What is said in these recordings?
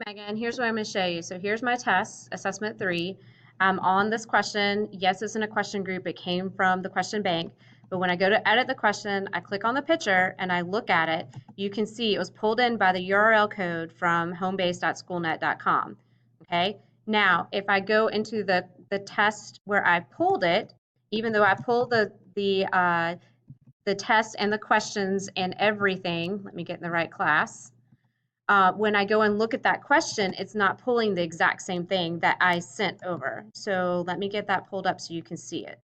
Megan, here's what I'm going to show you. So here's my test, assessment 3. On this question, yes, it's in a question group. It came from the question bank. But when I go to edit the question, I click on the picture and I look at it. You can see it was pulled in by the URL code from homebase.schoolnet.com. Okay. Now, if I go into the test where I pulled it, even though I pulled the test and the questions and everything, let me get in the right class. When I go and look at that question, it's not pulling the exact same thing that I sent over. So let me get that pulled up so you can see it.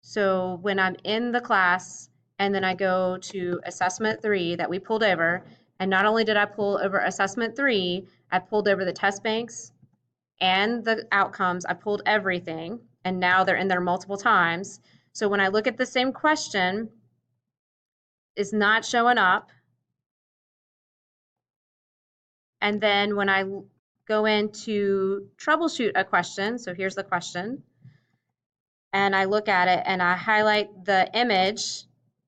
So when I'm in the class and then I go to assessment 3 that we pulled over, and not only did I pull over assessment 3, I pulled over the test banks and the outcomes. I pulled everything, and now they're in there multiple times. So when I look at the same question, it's not showing up. And then when I go in to troubleshoot a question, so here's the question, and I look at it and I highlight the image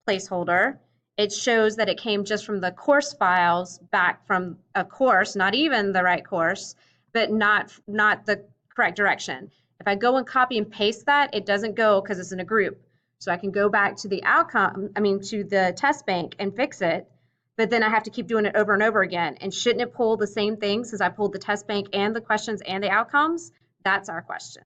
placeholder, it shows that it came just from the course files back from a course, not even the right course, but not the correct direction. If I go and copy and paste that, it doesn't go because it's in a group. So I can go back to the to the test bank and fix it, but then I have to keep doing it over and over again. And shouldn't it pull the same thing since I pulled the test bank and the questions and the outcomes? That's our question.